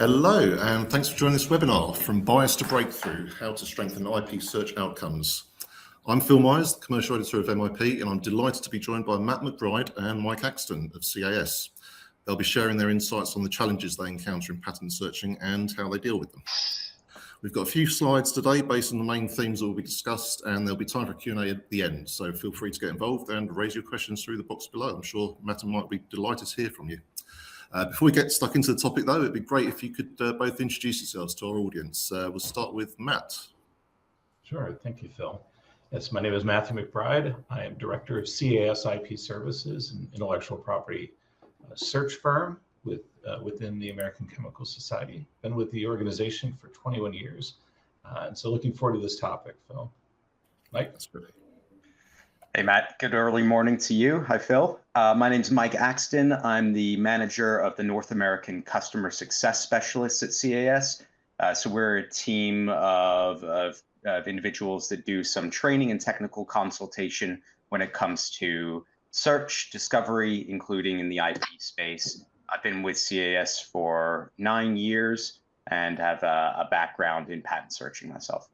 Hello, and thanks for joining this webinar, From Bias to Breakthrough, How to Strengthen IP Search Outcomes. I'm Phil Myers, the Commercial Editor of MIP, and I'm delighted to be joined by Matt McBride and Mike Axton of CAS. They'll be sharing their insights on the challenges they encounter in pattern searching and how they deal with them. We've got a few slides today based on the main themes that will be discussed, and there'll be time for Q&A at the end, so feel free to get involved and raise your questions through the box below. I'm sure Matt and Mike will be delighted to hear from you. Before we get stuck into the topic, though, it'd be great if you could both introduce yourselves to our audience. We'll start with Matt. Sure, thank you, Phil. Yes, my name is Matthew McBride. I am Director of CAS IP Services, an intellectual property search firm within the American Chemical Society. Been with the organization for 21 years. And so looking forward to this topic, Phil. Mike? That's great. Hey, Matt. Good early morning to you. Hi, Phil. My name's Mike Axton. I'm the manager of the North American Customer Success Specialists at CAS. So we're a team of individuals that do some training and technical consultation when it comes to search, discovery, including in the IP space. I've been with CAS for 9 years and have a background in patent searching myself.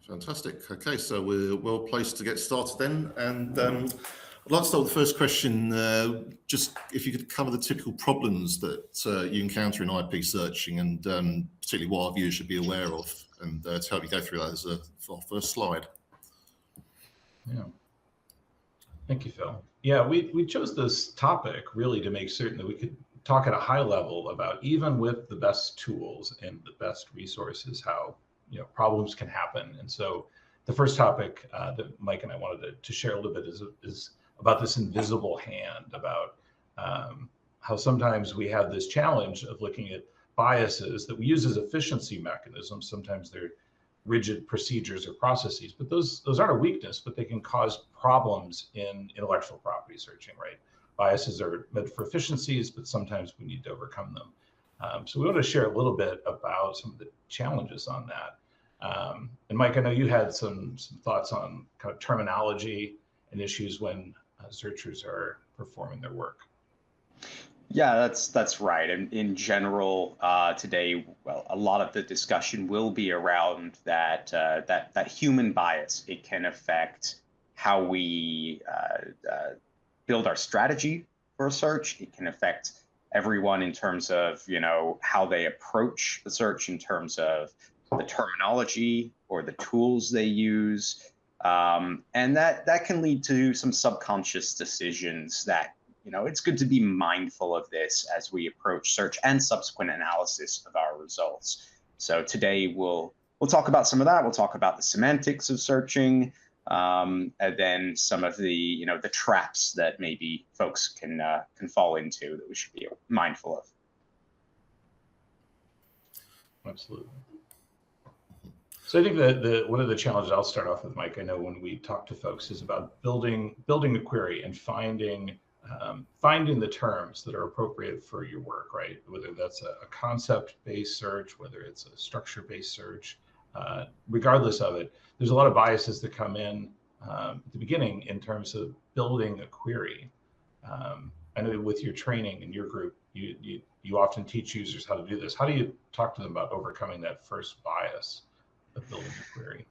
Fantastic. Okay, so we're well placed to get started then. And I'd like to start with the first question. Just if you could cover the typical problems that you encounter in IP searching and particularly what our viewers should be aware of, and to help you go through that as our first slide. Yeah. Thank you, Phil. Yeah, we chose this topic really to make certain that we could talk at a high level about, even with the best tools and the best resources, how problems can happen. And so the first topic that Mike and I wanted to share a little bit is about this invisible hand, about how sometimes we have this challenge of looking at biases that we use as efficiency mechanisms. Sometimes they're rigid procedures or processes, but those aren't a weakness, but they can cause problems in intellectual property searching, right? Biases are meant for efficiencies, but sometimes we need to overcome them. So we want to share a little bit about some of the challenges on that. And Mike, I know you had some thoughts on kind of terminology and issues when searchers are performing their work. Yeah, that's right. And in general, today, well, a lot of the discussion will be around that human bias. It can affect how we build our strategy for a search. It can affect everyone in terms of how they approach the search, in terms of the terminology or the tools they use, and that can lead to some subconscious decisions that it's good to be mindful of this as we approach search and subsequent analysis of our results. So today we'll talk about some of that. We'll talk about the semantics of searching, and then some of the the traps that maybe folks can fall into that we should be mindful of. Absolutely. So I think that one of the challenges I'll start off with, Mike, I know when we talk to folks, is about building a query and finding the terms that are appropriate for your work, right? Whether that's a concept-based search, whether it's a structure-based search, regardless of it, there's a lot of biases that come in at the beginning in terms of building a query. I know with your training in your group, you often teach users how to do this. How do you talk to them about overcoming that first bias of building a query?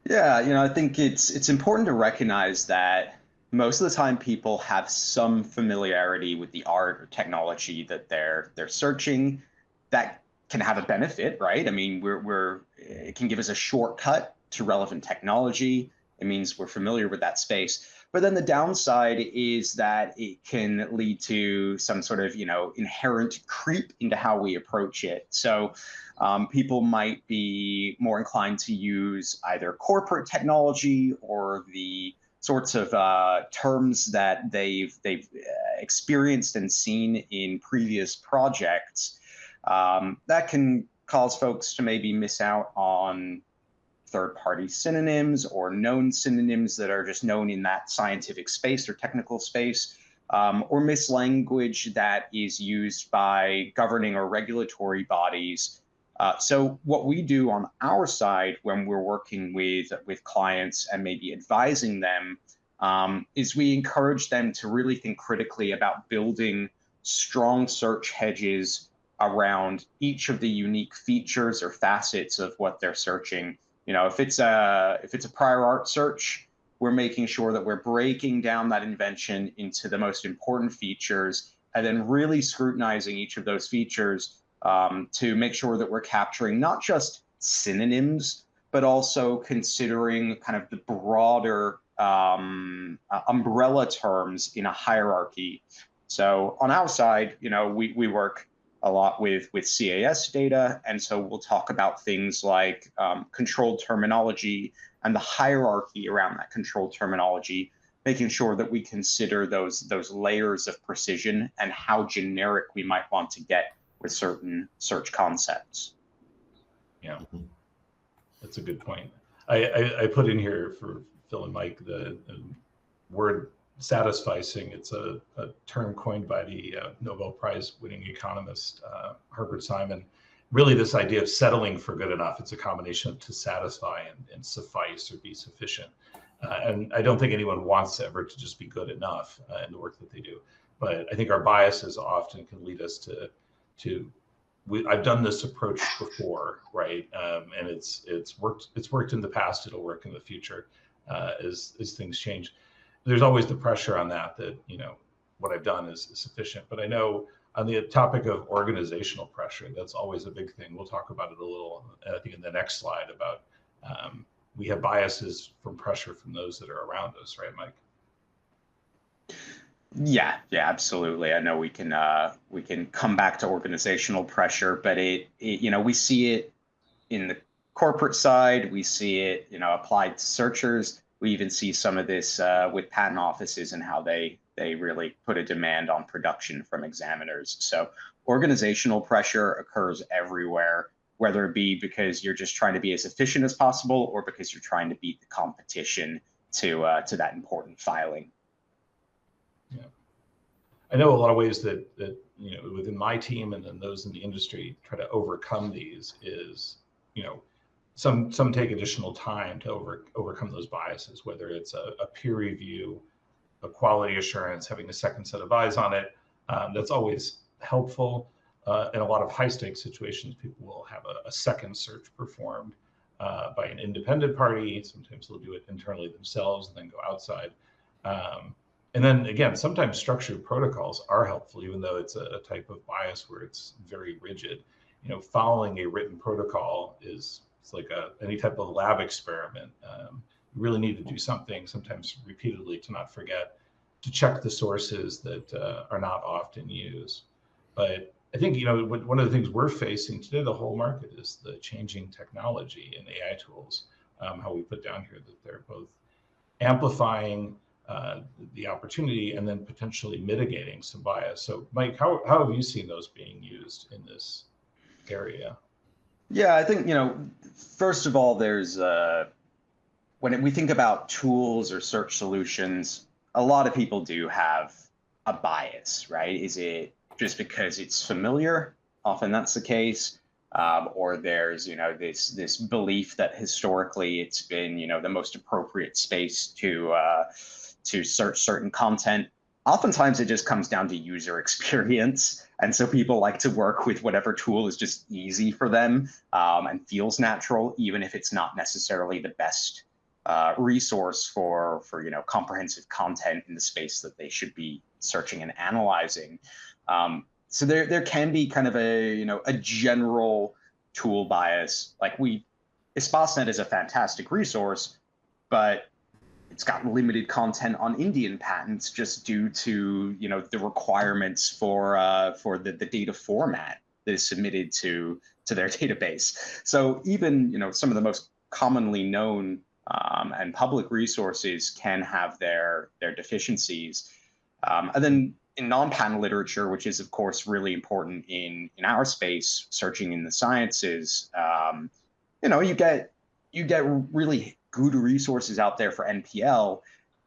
Yeah, I think it's important to recognize that most of the time people have some familiarity with the art or technology that they're searching. That can have a benefit, right? I mean, it can give us a shortcut to relevant technology. It means we're familiar with that space. But then the downside is that it can lead to some sort of inherent creep into how we approach it. So people might be more inclined to use either corporate technology or the sorts of terms that they've experienced and seen in previous projects. That can cause folks to maybe miss out on third-party synonyms or known synonyms that are just known in that scientific space or technical space, or miss language that is used by governing or regulatory bodies. So what we do on our side when we're working with clients and maybe advising them is we encourage them to really think critically about building strong search hedges around each of the unique features or facets of what they're searching. If it's a prior art search, we're making sure that we're breaking down that invention into the most important features and then really scrutinizing each of those features to make sure that we're capturing not just synonyms, but also considering kind of the broader umbrella terms in a hierarchy. So on our side, we work a lot with CAS data, and so we'll talk about things like controlled terminology and the hierarchy around that controlled terminology, making sure that we consider those layers of precision and how generic we might want to get with certain search concepts. Yeah, that's a good point. I put in here for Phil and Mike the word satisficing. It's a term coined by the Nobel Prize winning economist Herbert Simon. Really, this idea of settling for good enough. It's a combination of to satisfy and suffice or be sufficient. And I don't think anyone wants ever to just be good enough in the work that they do. But I think our biases often can lead us to I've done this approach before, right? And it's worked in the past. It'll work in the future as things change. There's always the pressure on that what I've done is sufficient. But I know on the topic of organizational pressure, that's always a big thing. We'll talk about it a little, I think, in the next slide about we have biases from pressure from those that are around us, right, Mike? Yeah, absolutely. I know we can come back to organizational pressure, but we see it in the corporate side. We see it, applied to searchers. We even see some of this with patent offices and how they really put a demand on production from examiners. So organizational pressure occurs everywhere, whether it be because you're just trying to be as efficient as possible or because you're trying to beat the competition to that important filing. Yeah, I know a lot of ways that within my team and then those in the industry try to overcome these is some take additional time to overcome those biases, whether it's a peer review, a quality assurance, having a second set of eyes on it. That's always helpful. In a lot of high stakes situations, people will have a second search performed by an independent party. Sometimes they'll do it internally themselves and then go outside. And then again, sometimes structured protocols are helpful, even though it's a type of bias where it's very rigid. Following a written protocol it's like any type of lab experiment. You really need to do something, sometimes repeatedly, to not forget to check the sources that are not often used. But I think one of the things we're facing today, the whole market, is the changing technology and AI tools. How we put down here that they're both amplifying the opportunity and then potentially mitigating some bias. So, Mike, how have you seen those being used in this area? Yeah, I think first of all, there's when we think about tools or search solutions, a lot of people do have a bias, right? Is it just because it's familiar? Often that's the case. Or there's this belief that historically it's been the most appropriate space to search certain content. Oftentimes it just comes down to user experience, and so people like to work with whatever tool is just easy for them and feels natural, even if it's not necessarily the best resource for comprehensive content in the space that they should be searching and analyzing. So there can be kind of a general tool bias. Like Exhaustiveness is a fantastic resource, but it's got limited content on Indian patents just due to the requirements for the data format that is submitted to their database. So even some of the most commonly known and public resources can have their deficiencies. And then in non-patent literature, which is of course really important in our space, searching in the sciences, you get really good resources out there for NPL,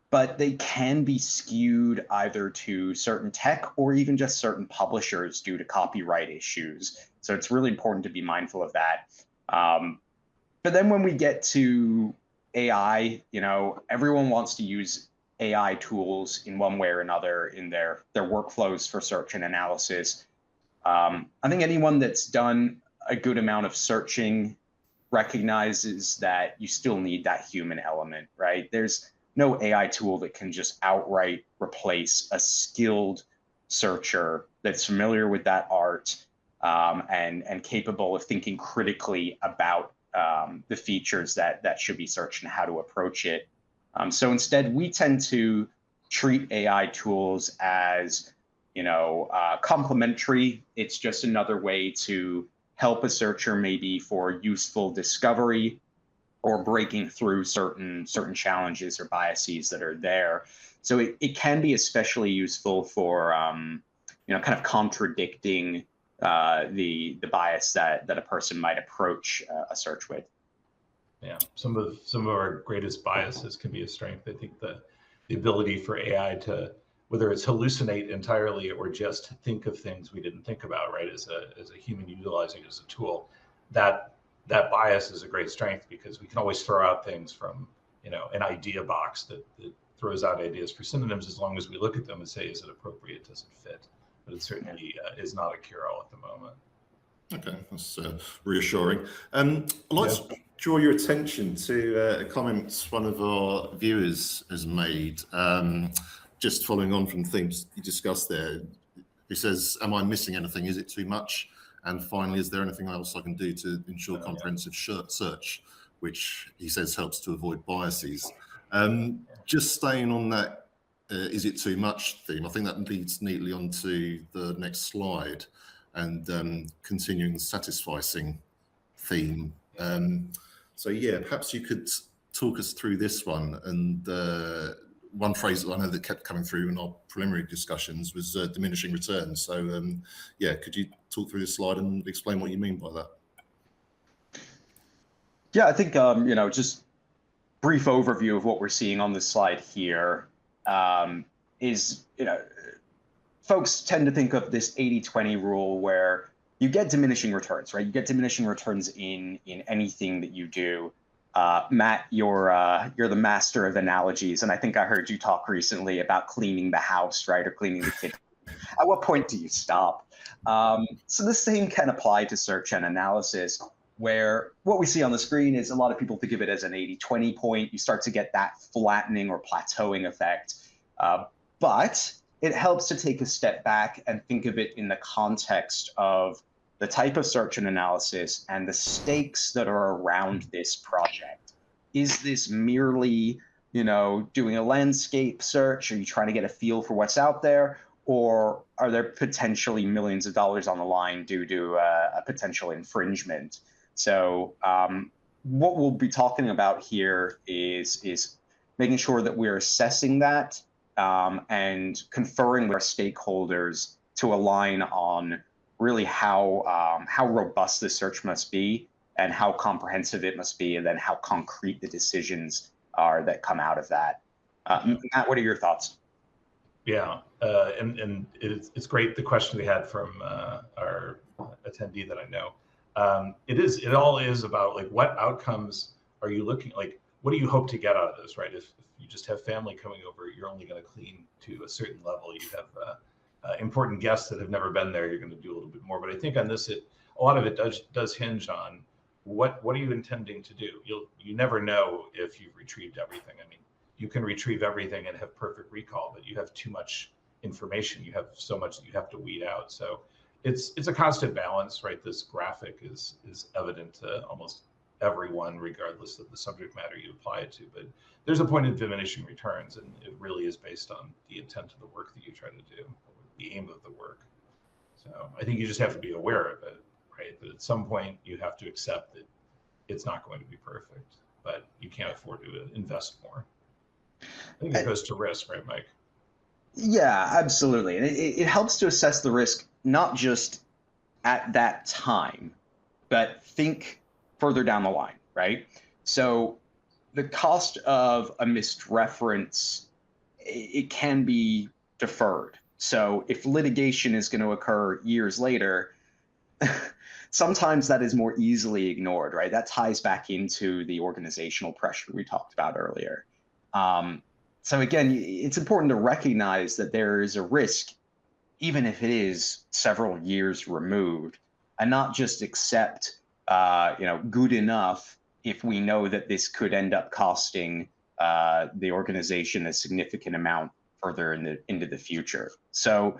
but they can be skewed either to certain tech or even just certain publishers due to copyright issues. So it's really important to be mindful of that. But then when we get to AI, everyone wants to use AI tools in one way or another in their workflows for search and analysis. I think anyone that's done a good amount of searching recognizes that you still need that human element, right? There's no AI tool that can just outright replace a skilled searcher that's familiar with that art, and capable of thinking critically about the features that should be searched and how to approach it. So instead, we tend to treat AI tools as, complementary. It's just another way to help a searcher maybe for useful discovery or breaking through certain challenges or biases that are there. So it can be especially useful for kind of contradicting the bias that a person might approach a search with. Yeah, some of our greatest biases can be a strength. I think the ability for AI to, whether it's hallucinate entirely or just think of things we didn't think about, right, as a human utilizing it as a tool, that bias is a great strength, because we can always throw out things from an idea box that throws out ideas for synonyms, as long as we look at them and say, is it appropriate, does it fit? But it certainly is not a cure-all at the moment. Okay, that's reassuring. I'd like to draw your attention to a comment one of our viewers has made, just following on from things you discussed there. He says, am I missing anything? Is it too much? And finally, is there anything else I can do to ensure comprehensive search, which he says helps to avoid biases? Just staying on that, is it too much theme, I think that leads neatly onto the next slide, and continuing the satisficing theme. So yeah, perhaps you could talk us through this one. And one phrase that I know that kept coming through in our preliminary discussions was diminishing returns. So yeah, could you talk through this slide and explain what you mean by that? Yeah, I think just brief overview of what we're seeing on this slide here is, folks tend to think of this 80-20 rule where you get diminishing returns, right? You get diminishing returns in anything that you do. Matt, you're the master of analogies, and I think I heard you talk recently about cleaning the house, right, or cleaning the kitchen. At what point do you stop? So the same can apply to search and analysis, where what we see on the screen is a lot of people think of it as an 80-20 point. You start to get that flattening or plateauing effect. But it helps to take a step back and think of it in the context of the type of search and analysis and the stakes that are around this project. Is this merely, doing a landscape search? Are you trying to get a feel for what's out there? Or are there potentially millions of dollars on the line due to a potential infringement? So what we'll be talking about here is making sure that we're assessing that and conferring with our stakeholders to align on really how robust the search must be and how comprehensive it must be, and then how concrete the decisions are that come out of that. Matt, what are your thoughts? Yeah, and it's great, the question we had from our attendee that I know. It all is about, like, what outcomes are you looking, like, what do you hope to get out of this, right? If you just have family coming over, you're only going to clean to a certain level. You have important guests that have never been there, you're going to do a little bit more. But I think on this, a lot of it does hinge on what are you intending to do. You never know if you've retrieved everything. I mean, you can retrieve everything and have perfect recall, but you have too much information. You have so much that you have to weed out. So it's a constant balance, right? This graphic is evident to almost everyone, regardless of the subject matter you apply it to. But there's a point of diminishing returns, and it really is based on the intent of the work that you try to do, the aim of the work. So I think you just have to be aware of it, right? That at some point you have to accept that it's not going to be perfect, but you can't afford to invest more. I think it goes to risk, right, Mike? Yeah, absolutely. And it helps to assess the risk, not just at that time, but think further down the line, right? So the cost of a missed reference, it can be deferred. So if litigation is going to occur years later, sometimes that is more easily ignored, right? That ties back into the organizational pressure we talked about earlier. So again, it's important to recognize that there is a risk even if it is several years removed, and not just accept, good enough if we know that this could end up costing the organization a significant amount further into the future. So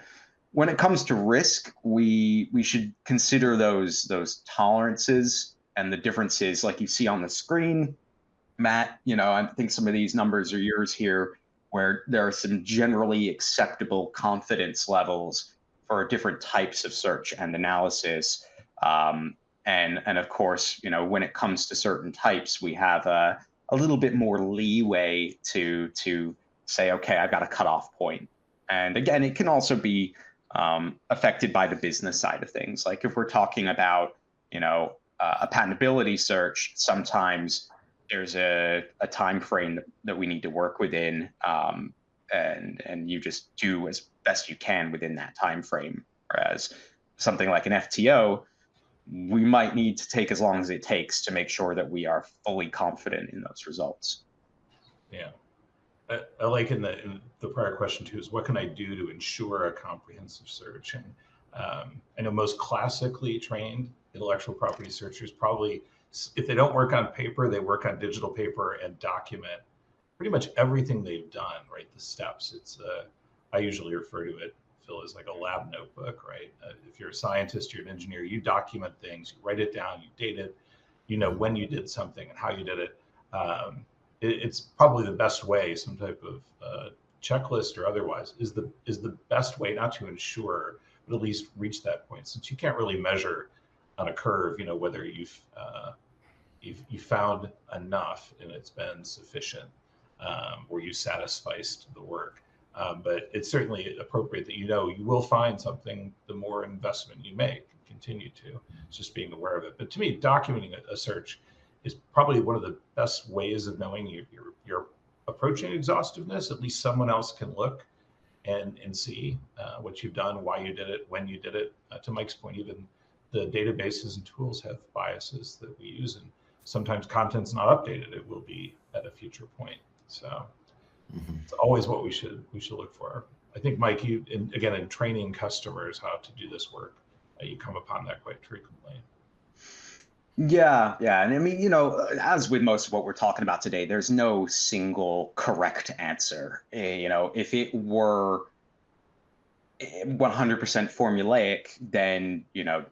when it comes to risk, we should consider those tolerances and the differences like you see on the screen. Matt, I think some of these numbers are yours here, where there are some generally acceptable confidence levels for different types of search and analysis. And of course, when it comes to certain types, we have a little bit more leeway to say, okay, I've got a cutoff point. And again, it can also be affected by the business side of things. Like if we're talking about, a patentability search, sometimes there's a time frame that we need to work within, and you just do as best you can within that time frame. Whereas something like an FTO, we might need to take as long as it takes to make sure that we are fully confident in those results. Yeah. I like in the prior question too, is what can I do to ensure a comprehensive search? And I know most classically trained intellectual property searchers probably, if they don't work on paper, they work on digital paper and document pretty much everything they've done, right? The steps. It's I usually refer to it, Phil, as like a lab notebook, right? If you're a scientist, you're an engineer, you document things, you write it down, you date it, when you did something and how you did it. It's probably the best way, some type of checklist or otherwise, is the best way, not to ensure, but at least reach that point, since you can't really measure on a curve, whether you've found enough and it's been sufficient, or you satisficed the work. But it's certainly appropriate that you will find something the more investment you make and continue to. It's just being aware of it. But to me, documenting a search is probably one of the best ways of knowing you're approaching exhaustiveness. At least someone else can look and see what you've done, why you did it, when you did it. To Mike's point, even the databases and tools have biases that we use, and sometimes content's not updated. It will be at a future point. So it's always what we should look for. I think, Mike, in training customers how to do this work, you come upon that quite frequently. Yeah. And I mean, as with most of what we're talking about today, there's no single correct answer. If it were 100% formulaic, then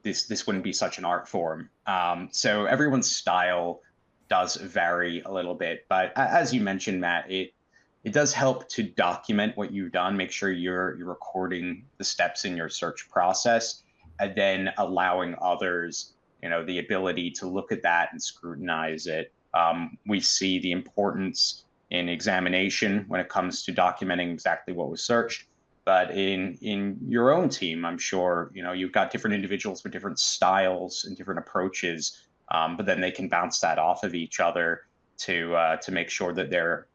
this wouldn't be such an art form. So everyone's style does vary a little bit, but as you mentioned, Matt, it does help to document what you've done, make sure you're recording the steps in your search process, and then allowing others the ability to look at that and scrutinize it. We see the importance in examination when it comes to documenting exactly what was searched. But in your own team, I'm sure you've got different individuals with different styles and different approaches, but then they can bounce that off of each other to make sure that they're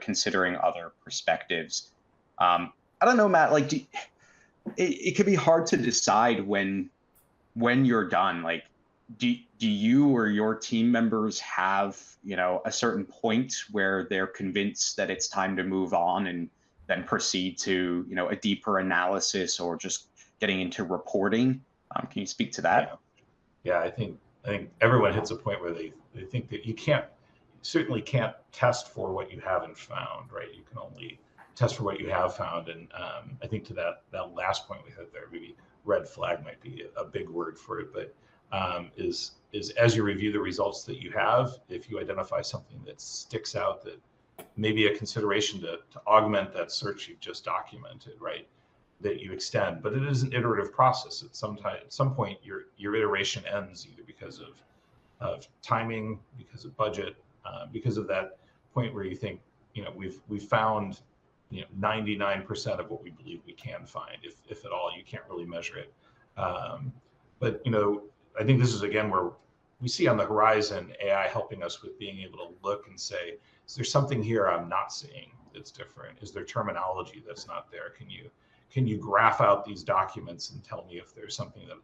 considering other perspectives. I don't know, Matt. Like, it could be hard to decide when you're done. Like, do you or your team members have a certain point where they're convinced that it's time to move on and then proceed to a deeper analysis or just getting into reporting? Can you speak to that? Yeah, I think everyone hits a point where they think that you certainly can't test for what you haven't found, right? You can only test for what you have found. And I think to that last point we had there, maybe red flag might be a big word for it, but is as you review the results that you have, if you identify something that sticks out that maybe a consideration to augment that search you've just documented, right? That you extend, but it is an iterative process. At some point, your iteration ends either because of timing, because of budget, because of that point where you think, we've found 99% of what we believe we can find, if at all. You can't really measure it, but I think this is again where we see on the horizon AI helping us with being able to look and say, is there something here I'm not seeing that's different? Is there terminology that's not there? Can you graph out these documents and tell me if there's something that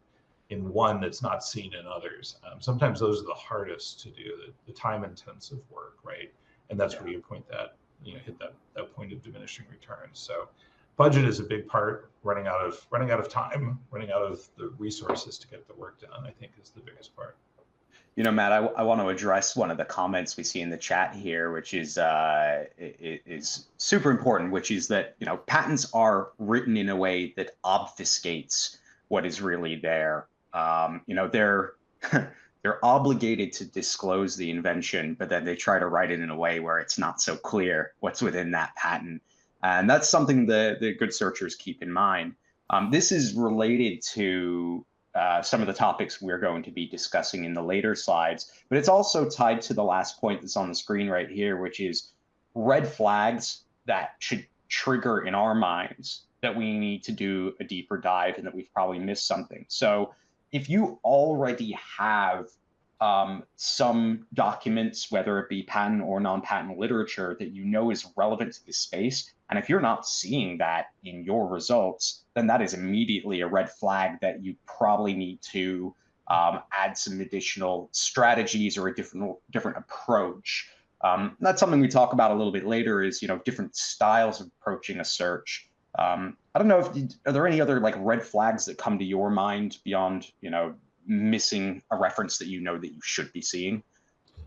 in one that's not seen in others? Sometimes those are the hardest to do, the time-intensive work, right? And that's where you point that, hit that point of diminishing returns. So budget is a big part. Running out of time, running out of the resources to get the work done, I think, is the biggest part. You know, Matt, I want to address one of the comments we see in the chat here, which is super important, which is that, you know, patents are written in a way that obfuscates what is really there. You know, they're they're obligated to disclose the invention, but then they try to write it in a way where it's not so clear what's within that patent. And that's something the good searchers keep in mind. This is related to some of the topics we're going to be discussing in the later slides, but it's also tied to the last point that's on the screen right here, which is red flags that should trigger in our minds that we need to do a deeper dive and that we've probably missed something. So if you already have some documents, whether it be patent or non-patent literature, that you know is relevant to this space, and if you're not seeing that in your results, then that is immediately a red flag that you probably need to add some additional strategies or a different approach. That's something we talk about a little bit later, is, you know, different styles of approaching a search. I don't know are there any other like red flags that come to your mind beyond, you know, missing a reference that you know that you should be seeing?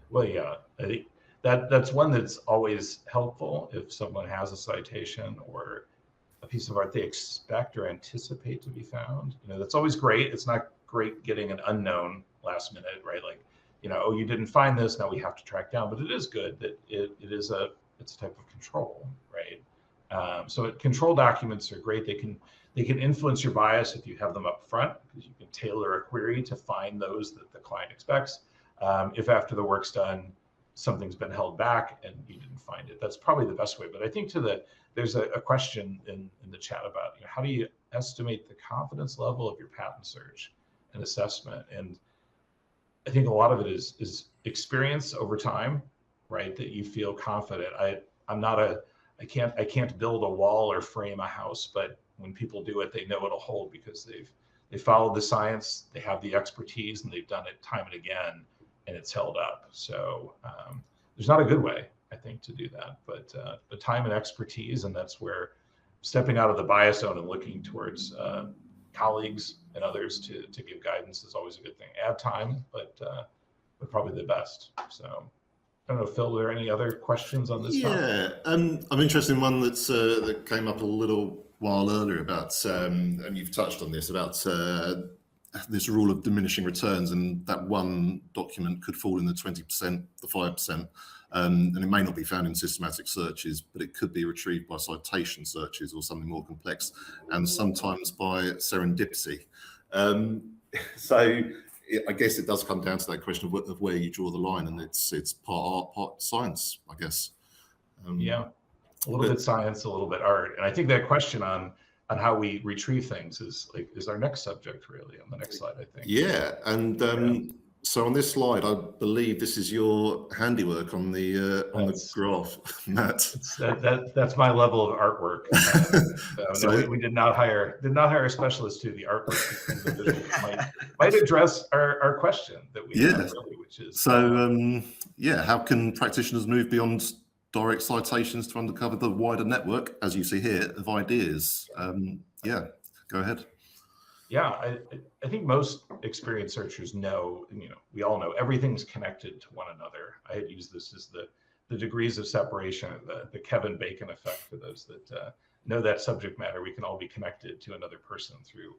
Well, yeah, I think that's one that's always helpful. If someone has a citation or a piece of art they expect or anticipate to be found, you know, that's always great. It's not great getting an unknown last minute, right? Like, you know, oh, you didn't find this, now we have to track down. But it is good that it's a type of control, right? So control documents are great. They can influence your bias if you have them up front, because you can tailor a query to find those that the client expects. If after the work's done, something's been held back and you didn't find it, that's probably the best way. But I think there's a question in the chat about, you know, how do you estimate the confidence level of your patent search and assessment? And I think a lot of it is experience over time, right? That you feel confident. I can't build a wall or frame a house, but when people do it, they know it'll hold because they followed the science, they have the expertise, and they've done it time and again, and it's held up. So there's not a good way, I think, to do that, but time and expertise, and that's where stepping out of the bias zone and looking towards colleagues and others to give guidance is always a good thing. Add time, but probably the best. So I don't know, Phil, are there any other questions on this topic? Yeah, I'm interested in one that came up a little while earlier about, and you've touched on this, about this rule of diminishing returns, and that one document could fall in the 20%, the 5%, and it may not be found in systematic searches, but it could be retrieved by citation searches or something more complex, and sometimes by serendipity. So I guess it does come down to that question of where you draw the line, and it's part art, part science, I guess. Yeah, a little bit science, a little bit art, and I think that question on how we retrieve things is our next subject, really, on the next slide, I think. Yeah, and so on this slide, I believe this is your handiwork on the graph, Matt. That's my level of artwork. So no, we did not hire a specialist to do the artwork. might address our question that we have, really, which is how can practitioners move beyond direct citations to uncover the wider network, as you see here, of ideas? Go ahead. Yeah, I think most experienced searchers know, we all know everything's connected to one another. I had used this as the degrees of separation, the Kevin Bacon effect, for those that know that subject matter. We can all be connected to another person through,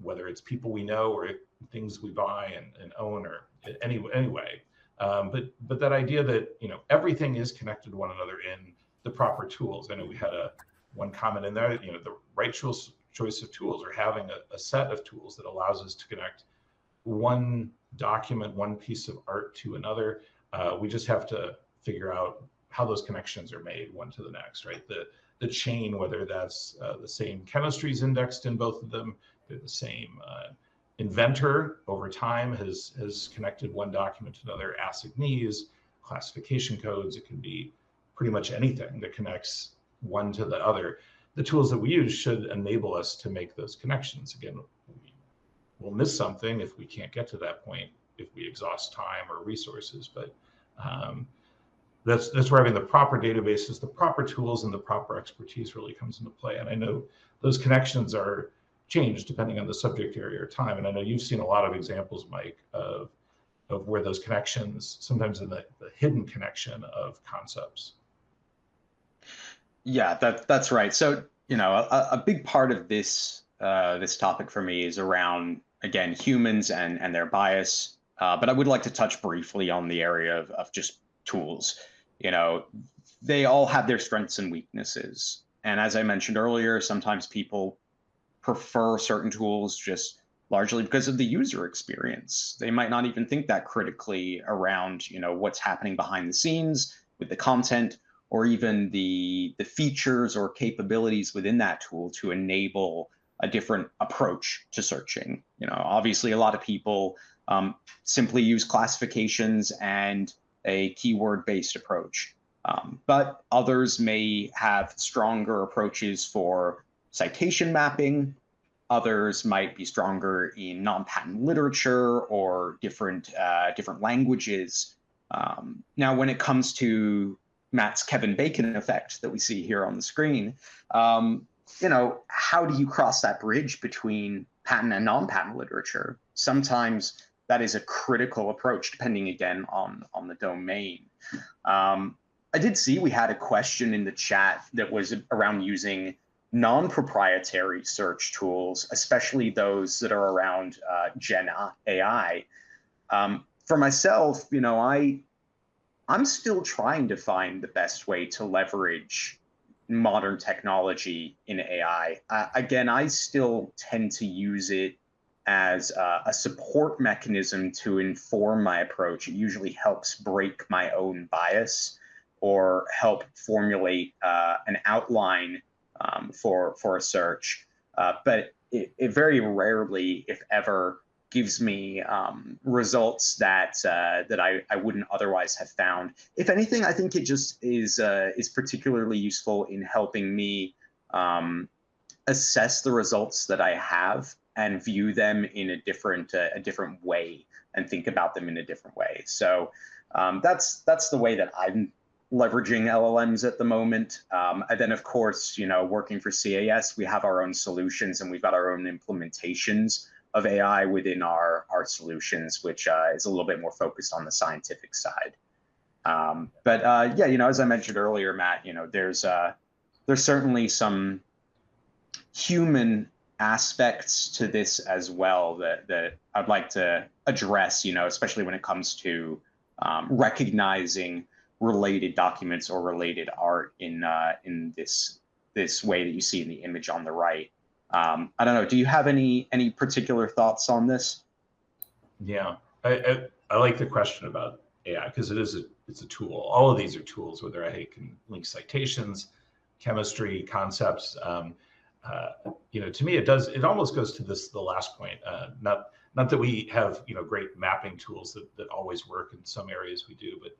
whether it's people we know or things we buy and own, or anyway. But that idea that, everything is connected to one another in the proper tools. I know we had one comment in there, the right choice of tools, or having a set of tools that allows us to connect one document, one piece of art to another. We just have to figure out how those connections are made one to the next, right? The chain, whether that's the same chemistries indexed in both of them, they're the same inventor over time has connected one document to another, assignees, classification codes. It can be pretty much anything that connects one to the other. The tools that we use should enable us to make those connections. Again, we'll miss something if we can't get to that point, if we exhaust time or resources. But that's where having the proper databases, the proper tools, and the proper expertise really comes into play. And I know those connections are changed depending on the subject area or time. And I know you've seen a lot of examples, Mike, of where those connections, sometimes in the hidden connection of concepts. Yeah, that's right. So, a big part of this this topic for me is around, again, humans and their bias. But I would like to touch briefly on the area of just tools. They all have their strengths and weaknesses. And as I mentioned earlier, sometimes people prefer certain tools just largely because of the user experience. They might not even think that critically around, what's happening behind the scenes with the content, or even the features or capabilities within that tool to enable a different approach to searching. Obviously, a lot of people simply use classifications and a keyword-based approach. But others may have stronger approaches for citation mapping. Others might be stronger in non-patent literature or different languages. Now, when it comes to Matt's Kevin Bacon effect that we see here on the screen, how do you cross that bridge between patent and non-patent literature? Sometimes that is a critical approach, depending again on the domain. I did see we had a question in the chat that was around using non-proprietary search tools, especially those that are around Gen AI. For myself, I'm still trying to find the best way to leverage modern technology in AI. Again, I still tend to use it as a support mechanism to inform my approach. It usually helps break my own bias or help formulate an outline for a search. But it very rarely, if ever, gives me results that I wouldn't otherwise have found. If anything, I think it just is particularly useful in helping me assess the results that I have and view them in a different way and think about them in a different way. So that's the way that I'm leveraging LLMs at the moment. And then, of course, working for CAS, we have our own solutions and we've got our own implementations of AI within our solutions, which is a little bit more focused on the scientific side. But as I mentioned earlier, Matt, there's certainly some human aspects to this as well that I'd like to address, especially when it comes to recognizing related documents or related art in this way that you see in the image on the right. I don't know. Do you have any particular thoughts on this? Yeah, I like the question about AI because it's a tool. All of these are tools, whether I can link citations, chemistry, concepts. To me, it almost goes to the last point. Not that we have great mapping tools that always work. In some areas we do, but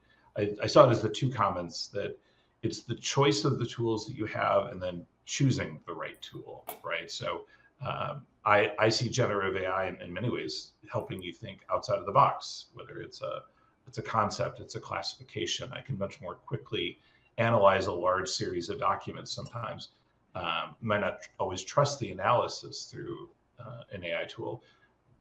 I saw it as the two comments that it's the choice of the tools that you have and then choosing the right tool, right? So I see generative AI in many ways helping you think outside of the box, whether it's a concept, it's a classification. I can much more quickly analyze a large series of documents sometimes. Might not always trust the analysis through an AI tool,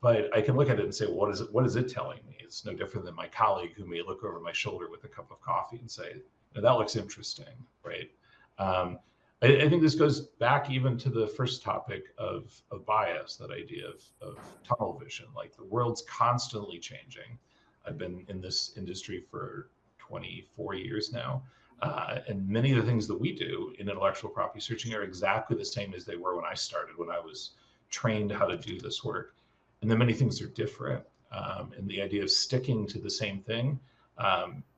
but I can look at it and say, what is it telling me? It's no different than my colleague who may look over my shoulder with a cup of coffee and say, that looks interesting, right? I think this goes back even to the first topic of bias, that idea of tunnel vision. Like, the world's constantly changing. I've been in this industry for 24 years now. And many of the things that we do in intellectual property searching are exactly the same as they were when I started, when I was trained how to do this work. And then many things are different. And the idea of sticking to the same thing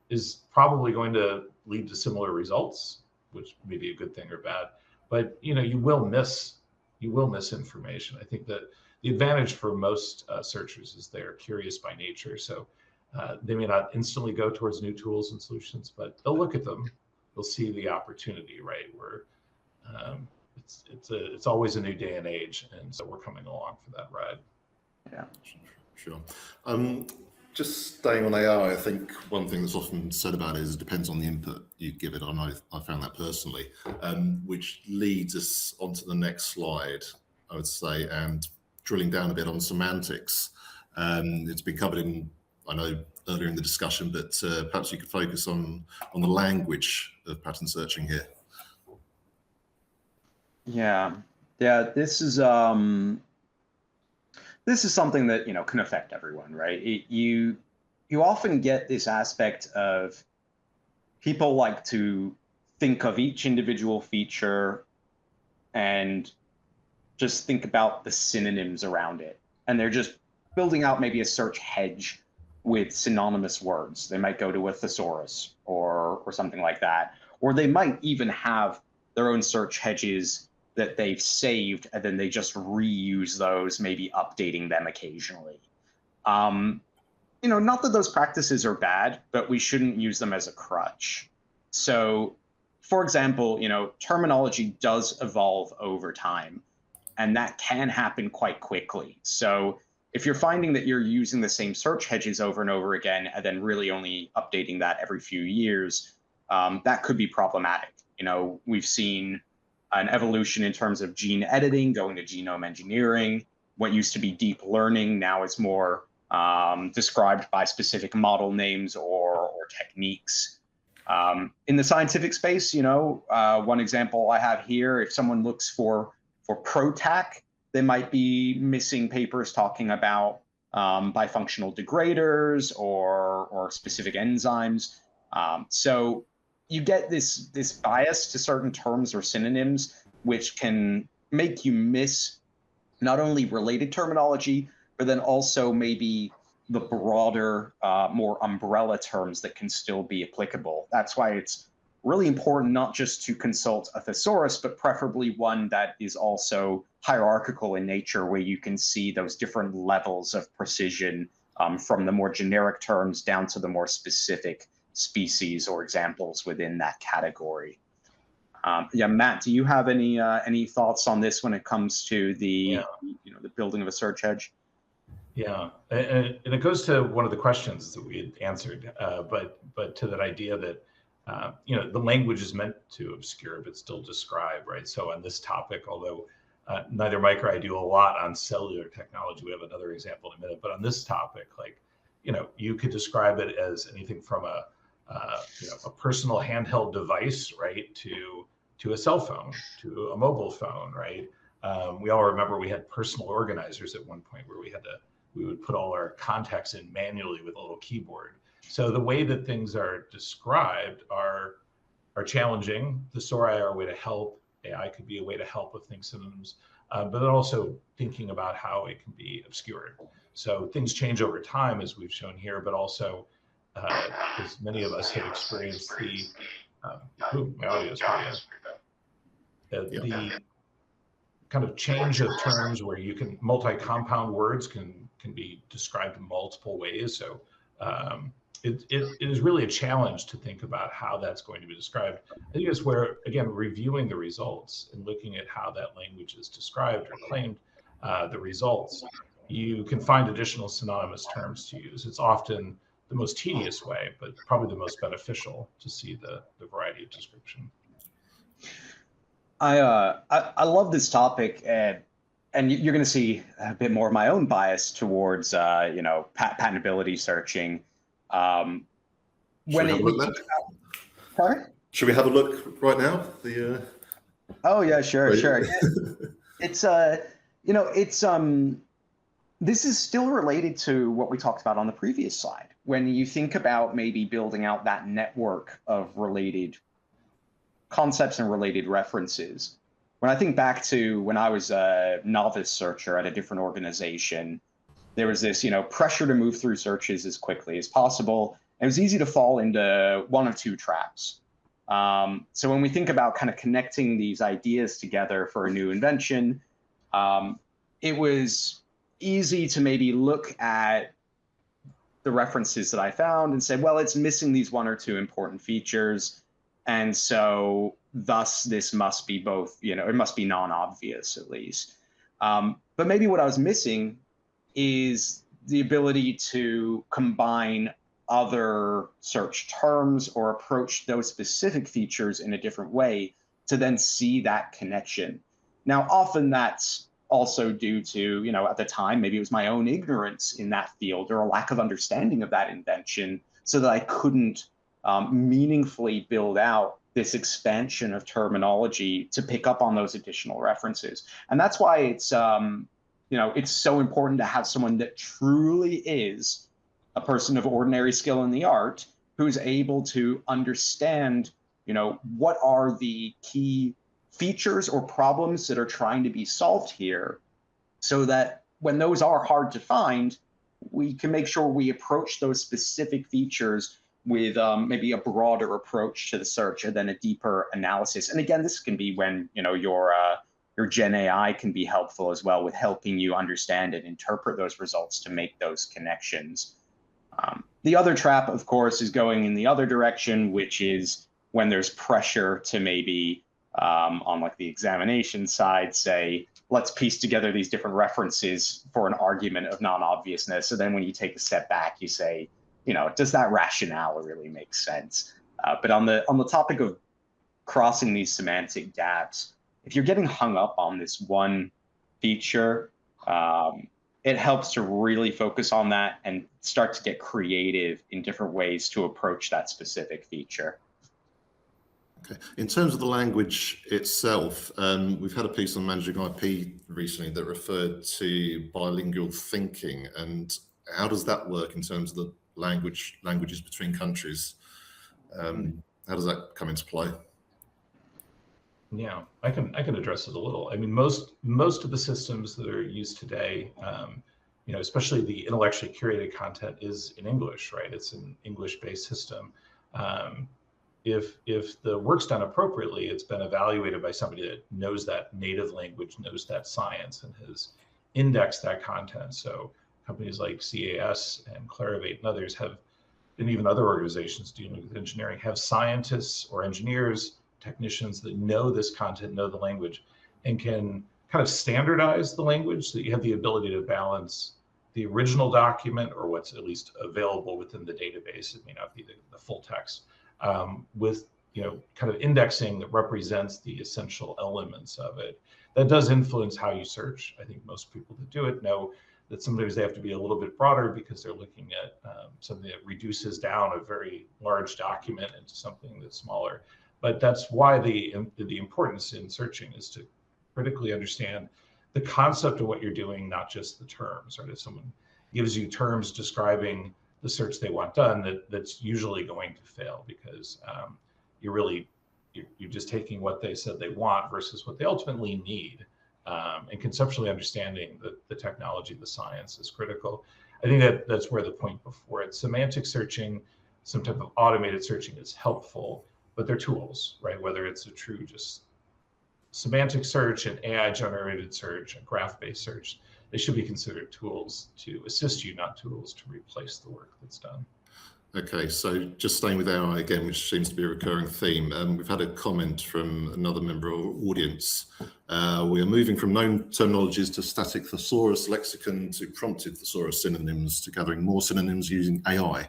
is probably going to lead to similar results, which may be a good thing or bad. But you will miss information. I think that the advantage for most searchers is they're curious by nature. So they may not instantly go towards new tools and solutions, but they'll look at them. They'll see the opportunity, right? Where it's always a new day and age, and so we're coming along for that ride. Yeah, sure. Just staying on AI, I think one thing that's often said about it is it depends on the input you give it. I know I found that personally, which leads us onto the next slide, I would say, and drilling down a bit on semantics. It's been covered in, I know, earlier in the discussion, but perhaps you could focus on the language of pattern searching here. Yeah, this is something that can affect everyone, right? You often get this aspect of people like to think of each individual feature and just think about the synonyms around it, and they're just building out maybe a search hedge with synonymous words. They might go to a thesaurus or something like that, or they might even have their own search hedges that they've saved, and then they just reuse those, maybe updating them occasionally. Not that those practices are bad, but we shouldn't use them as a crutch. So, for example, terminology does evolve over time, and that can happen quite quickly. So if you're finding that you're using the same search hedges over and over again, and then really only updating that every few years, that could be problematic. We've seen an evolution in terms of gene editing, going to genome engineering. What used to be deep learning now is more described by specific model names or techniques. In the scientific space, one example I have here, if someone looks for PROTAC, they might be missing papers talking about bifunctional degraders or specific enzymes. So you get this bias to certain terms or synonyms, which can make you miss not only related terminology, but then also maybe the broader, more umbrella terms that can still be applicable. That's why it's really important not just to consult a thesaurus, but preferably one that is also hierarchical in nature, where you can see those different levels of precision from the more generic terms down to the more specific species or examples within that category. Yeah, Matt, do you have any thoughts on this when it comes to the the building of a search hedge? Yeah, and it goes to one of the questions that we had answered, but to that idea that the language is meant to obscure but still describe, right? So on this topic, although neither Mike or I do a lot on cellular technology, we have another example in a minute, but on this topic, you could describe it as anything from a personal handheld device, right, to a cell phone, to a mobile phone, right? We all remember we had personal organizers at one point where we would put all our contacts in manually with a little keyboard. So the way that things are described are challenging. Thesauri are a way to help. AI could be a way to help with synonyms, but then also thinking about how it can be obscured. So things change over time, as we've shown here, but also as many of us have experienced my audio is the kind of change of terms where you can multi-compound words can be described in multiple ways. So it is really a challenge to think about how that's going to be described. I think it's where, again, reviewing the results and looking at how that language is described or claimed the results, you can find additional synonymous terms to use. It's often the most tedious way, but probably the most beneficial to see the variety of description. I love this topic, and you're going to see a bit more of my own bias towards patentability searching. Should we have a look right now? Oh yeah, sure. It's this is still related to what we talked about on the previous slide. When you think about maybe building out that network of related concepts and related references, when I think back to when I was a novice searcher at a different organization, there was this, pressure to move through searches as quickly as possible. It was easy to fall into one of two traps. So when we think about kind of connecting these ideas together for a new invention, it was easy to maybe look at the references that I found and say, well, it's missing these one or two important features. And so thus this must be both, it must be non-obvious at least. But maybe what I was missing is the ability to combine other search terms or approach those specific features in a different way to then see that connection. Now, often that's also due to, at the time, maybe it was my own ignorance in that field or a lack of understanding of that invention, so that I couldn't meaningfully build out this expansion of terminology to pick up on those additional references. And that's why it's so important to have someone that truly is a person of ordinary skill in the art who's able to understand, what are the key features or problems that are trying to be solved here, so that when those are hard to find, we can make sure we approach those specific features with maybe a broader approach to the search and then a deeper analysis. And again, this can be when your Gen AI can be helpful as well with helping you understand and interpret those results to make those connections. The other trap, of course, is going in the other direction, which is when there's pressure to maybe on like the examination side, say, let's piece together these different references for an argument of non-obviousness. So then when you take a step back, you say, does that rationale really make sense? But on the topic of crossing these semantic gaps, if you're getting hung up on this one feature, it helps to really focus on that and start to get creative in different ways to approach that specific feature. Okay. In terms of the language itself, we've had a piece on managing IP recently that referred to bilingual thinking, and how does that work in terms of the languages between countries? How does that come into play? Yeah, I can address it a little. I mean, most of the systems that are used today, especially the intellectually curated content, is in English, right? It's an English-based system. If the work's done appropriately, it's been evaluated by somebody that knows that native language, knows that science, and has indexed that content. So companies like CAS and Clarivate and others have, and even other organizations dealing with engineering, have scientists or engineers, technicians that know this content, know the language, and can kind of standardize the language so that you have the ability to balance the original document, or what's at least available within the database. It may not be the full text, with kind of indexing that represents the essential elements of it. That does influence how you search. I think most people that do it know that sometimes they have to be a little bit broader because they're looking at something that reduces down a very large document into something that's smaller. But that's why the importance in searching is to critically understand the concept of what you're doing, not just the terms. Right? If someone gives you terms describing the search they want done, that's usually going to fail, because you're just taking what they said they want versus what they ultimately need. And conceptually understanding the technology, the science is critical. I think that's where the point before it. Semantic searching, some type of automated searching is helpful, but they're tools, right? Whether it's a true just semantic search, an AI-generated search, a graph-based search, they should be considered tools to assist you, not tools to replace the work that's done. Okay, so just staying with AI again, which seems to be a recurring theme. We've had a comment from another member of our audience. We are moving from known terminologies to static thesaurus lexicon to prompted thesaurus synonyms to gathering more synonyms using AI.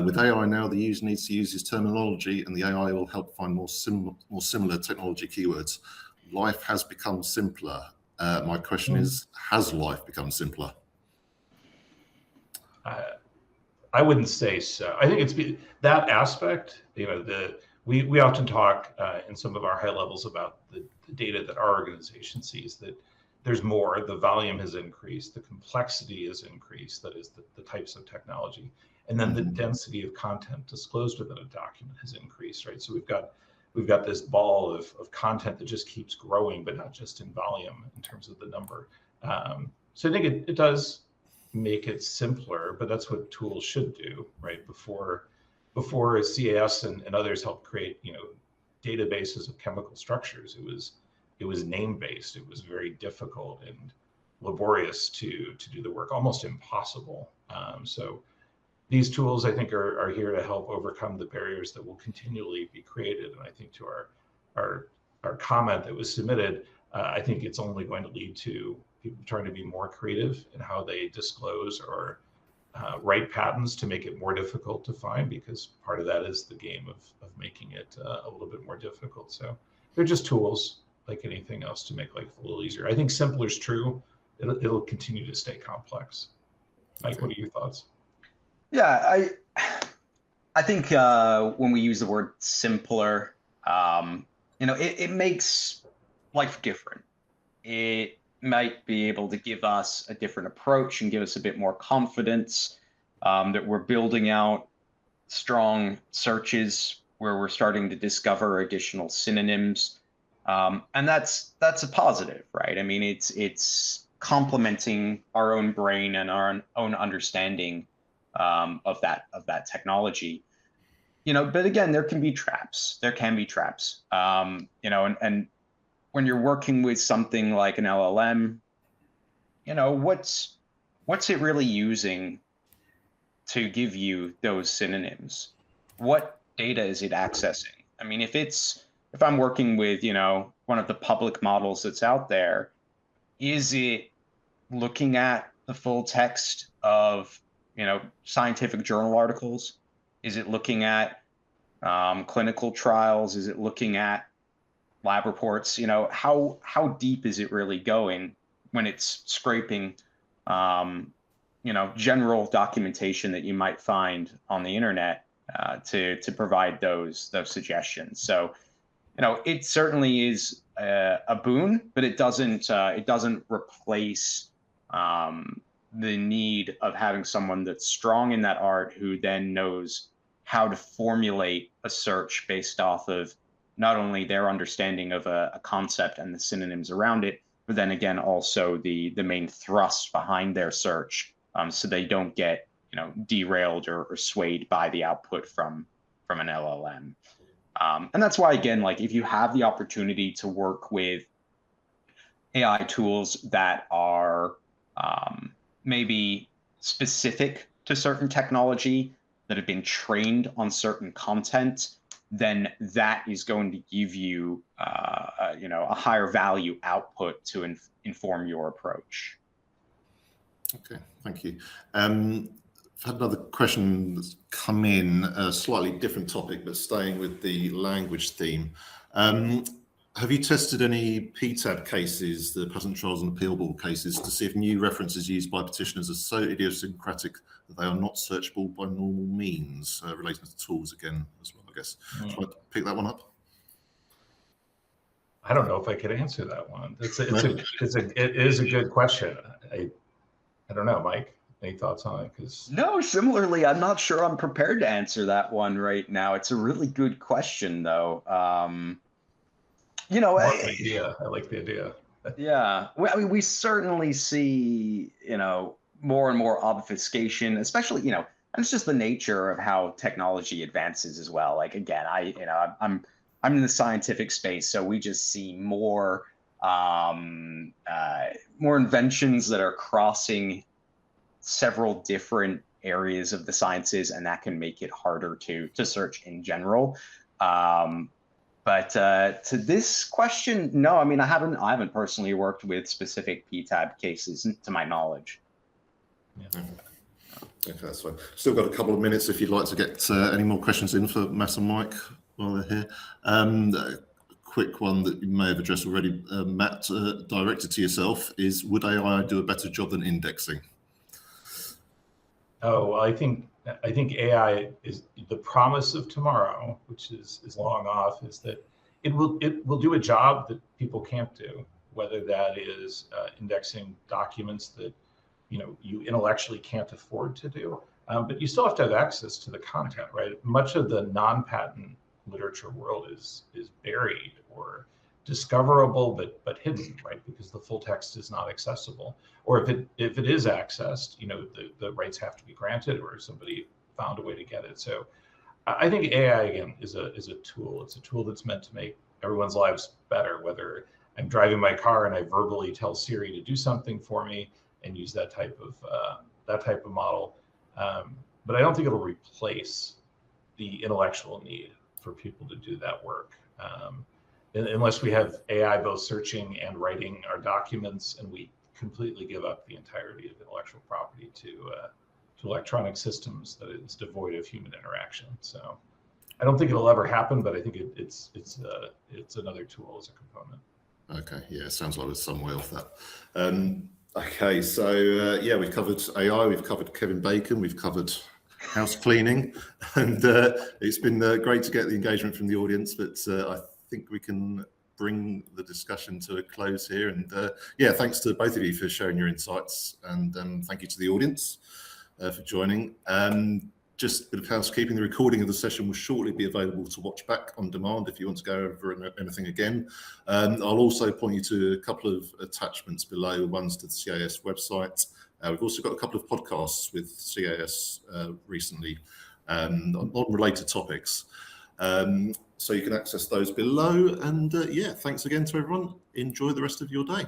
With AI now, the user needs to use his terminology, and the AI will help find more similar technology keywords. Life has become simpler. My question is, has life become simpler? I wouldn't say so. I think it's that aspect. We often talk in some of our high levels about the data that our organization sees, that there's more. The volume has increased, the complexity has increased. That is the types of technology. And then the density of content disclosed within a document has increased, right? So we've got this ball of content that just keeps growing, but not just in volume in terms of the number. So I think it does make it simpler, but that's what tools should do, right? Before CAS and others helped create, databases of chemical structures, it was name-based. It was very difficult and laborious to do the work, almost impossible. So these tools, I think, are here to help overcome the barriers that will continually be created. And I think to our comment that was submitted, I think it's only going to lead to people trying to be more creative in how they disclose or write patents to make it more difficult to find, because part of that is the game of making it a little bit more difficult. So they're just tools like anything else to make life a little easier. I think simpler is true. It'll continue to stay complex. Mike, what are your thoughts? Yeah, I think when we use the word simpler, it makes life different. It might be able to give us a different approach and give us a bit more confidence that we're building out strong searches where we're starting to discover additional synonyms. And that's a positive, right? I mean, it's complementing our own brain and our own understanding of that technology. But again, there can be traps. And when you're working with something like an LLM, what's it really using to give you those synonyms? What data is it accessing? I mean, if I'm working with, one of the public models that's out there, is it looking at the full text of, scientific journal articles? Is it looking at clinical trials? Is it looking at lab reports? How deep is it really going when it's scraping, general documentation that you might find on the internet to provide those suggestions? So, it certainly is a boon, but it doesn't replace the need of having someone that's strong in that art who then knows how to formulate a search based off of not only their understanding of a concept and the synonyms around it, but then again also the main thrust behind their search, so they don't get derailed or swayed by the output from an LLM. And that's why, again, like if you have the opportunity to work with AI tools that are maybe specific to certain technology, that have been trained on certain content, then that is going to give you a higher value output to inform your approach. Okay, thank you. I've had another question that's come in, a slightly different topic, but staying with the language theme. Have you tested any PTAB cases, the Patent Trials and Appeal Board cases, to see if new references used by petitioners are so idiosyncratic that they are not searchable by normal means, relating to tools again as well, I guess? Shall I pick that one up? I don't know if I could answer that one. It is a good question. I don't know, Mike. Any thoughts on it? No, similarly, I'm not sure I'm prepared to answer that one right now. It's a really good question, though. I like the idea. Yeah, I mean, we certainly see, more and more obfuscation, especially, and it's just the nature of how technology advances as well. Like, again, I'm in the scientific space, so we just see more inventions that are crossing several different areas of the sciences, and that can make it harder to search in general. But to this question, no, I mean, I haven't personally worked with specific PTAB cases to my knowledge. Yeah. Okay, that's fine. Still got a couple of minutes if you'd like to get any more questions in for Matt and Mike while they're here. A quick one that you may have addressed already, Matt, directed to yourself, is would AI do a better job than indexing? Oh, well, I think AI is the promise of tomorrow, which is long off, is that it will do a job that people can't do, whether that is indexing documents that you intellectually can't afford to do, but you still have to have access to the content, right? Much of the non-patent literature world is buried or discoverable but hidden, right? Because the full text is not accessible, or if it is accessed, the rights have to be granted or somebody found a way to get it. So I think AI again is a tool. It's a tool that's meant to make everyone's lives better, whether I'm driving my car and I verbally tell Siri to do something for me and use that type of model. But I don't think it'll replace the intellectual need for people to do that work. Unless we have AI both searching and writing our documents, and we completely give up the entirety of intellectual property to electronic systems that is devoid of human interaction. So I don't think it'll ever happen, but I think it's another tool as a component. Okay, yeah, sounds like there's some way off that. Okay, so yeah, we've covered AI, we've covered Kevin Bacon, we've covered house cleaning, and it's been great to get the engagement from the audience, but I think we can bring the discussion to a close here. And yeah, thanks to both of you for sharing your insights, and thank you to the audience for joining. Just a bit of housekeeping, the recording of the session will shortly be available to watch back on demand if you want to go over anything again. I'll also point you to a couple of attachments below, ones to the CAS website. We've also got a couple of podcasts with CAS recently on related topics. So you can access those below. And yeah, thanks again to everyone. Enjoy the rest of your day.